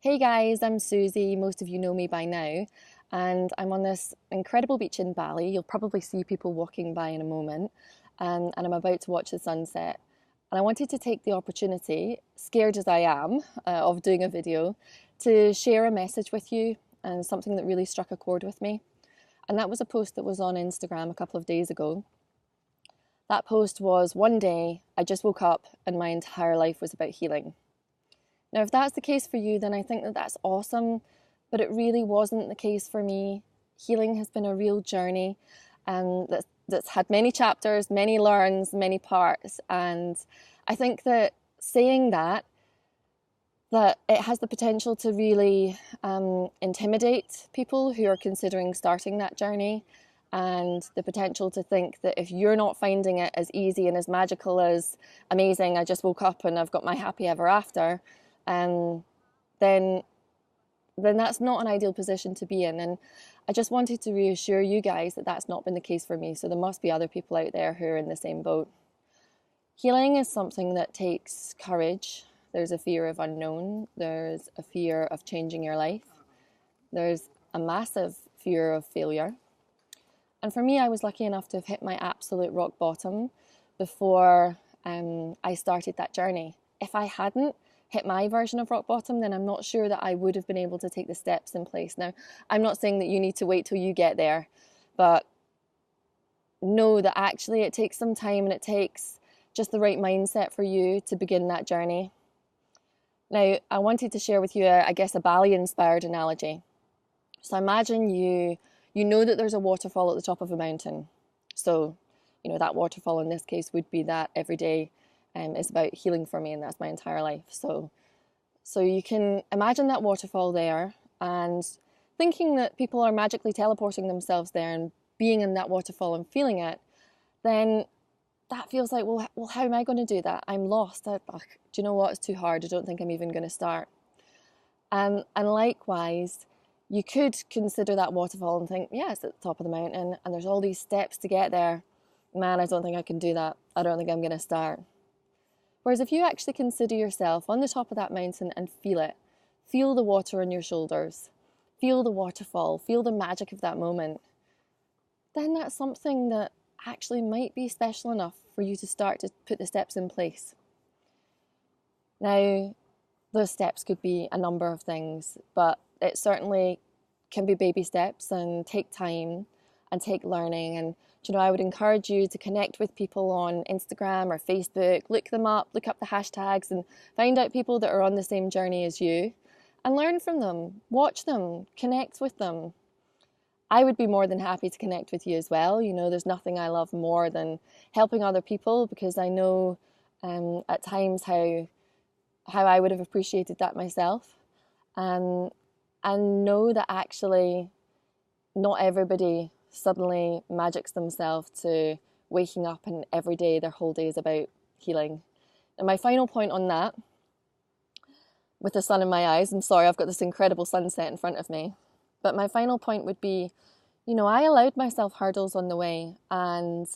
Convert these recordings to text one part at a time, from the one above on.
Hey guys, I'm Susie. Most of you know me by now, and I'm on this incredible beach in Bali. You'll probably see people walking by in a moment, and I'm about to watch the sunset. And I wanted to take the opportunity, scared as I am of doing a video, to share a message with you and something that really struck a chord with me. And that was a post that was on Instagram a couple of days ago. That post was, "One day I just woke up and my entire life was about healing." Now, if that's the case for you, then I think that that's awesome, but it really wasn't the case for me. Healing has been a real journey, and that's had many chapters, many learns, many parts. And I think that saying that it has the potential to really intimidate people who are considering starting that journey, and the potential to think that if you're not finding it as easy and as magical as amazing, I just woke up and I've got my happy ever after, um, then that's not an ideal position to be in. And I just wanted to reassure you guys that that's not been the case for me. So there must be other people out there who are in the same boat. Healing is something that takes courage. There's a fear of unknown. There's a fear of changing your life. There's a massive fear of failure. And for me, I was lucky enough to have hit my absolute rock bottom before I started that journey. If I hadn't hit my version of rock bottom, then I'm not sure that I would have been able to take the steps in place. Now, I'm not saying that you need to wait till you get there, but know that actually it takes some time and it takes just the right mindset for you to begin that journey. Now, I wanted to share with you, I guess, a Bali-inspired analogy. So imagine you know that there's a waterfall at the top of a mountain. So, that waterfall in this case would be that every day is about healing for me, and that's my entire life. So you can imagine that waterfall there and thinking that people are magically teleporting themselves there and being in that waterfall and feeling it, then that feels like, well, how am I going to do that? I'm lost. Do you know what? It's too hard. I don't think I'm even going to start. And likewise, you could consider that waterfall and think, yeah, it's at the top of the mountain and there's all these steps to get there. Man, I don't think I can do that. I don't think I'm going to start. Whereas if you actually consider yourself on the top of that mountain and feel it, feel the water on your shoulders, feel the waterfall, feel the magic of that moment, then that's something that actually might be special enough for you to start to put the steps in place. Now, those steps could be a number of things, but it certainly can be baby steps and take time and take learning. And I would encourage you to connect with people on Instagram or Facebook, look them up, look up the hashtags and find out people that are on the same journey as you and learn from them, watch them, connect with them. I would be more than happy to connect with you as well. There's nothing I love more than helping other people, because I know at times how I would have appreciated that myself. And know that actually not everybody suddenly magics themselves to waking up and every day, their whole day is about healing. And my final point on that, with the sun in my eyes, I'm sorry, I've got this incredible sunset in front of me, but my final point would be, I allowed myself hurdles on the way, and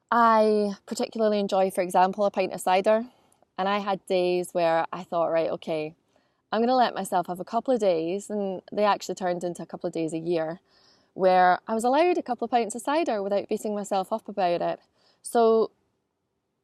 I particularly enjoy, for example, a pint of cider. And I had days where I thought, right, okay, I'm going to let myself have a couple of days, and they actually turned into a couple of days a year, where I was allowed a couple of pints of cider without beating myself up about it. So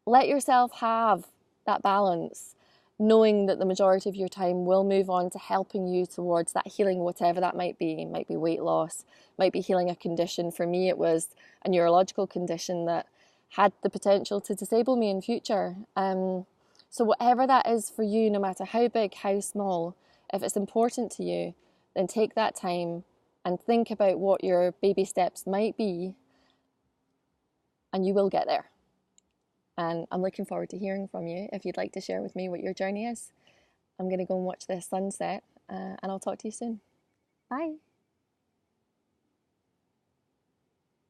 let yourself have that balance, knowing that the majority of your time will move on to helping you towards that healing, whatever that might be. It might be weight loss, might be healing a condition. For me, it was a neurological condition that had the potential to disable me in future. So whatever that is for you, no matter how big, how small, if it's important to you, then take that time and think about what your baby steps might be, and you will get there. And I'm looking forward to hearing from you if you'd like to share with me what your journey is. I'm going to go and watch this sunset, and I'll talk to you soon. Bye.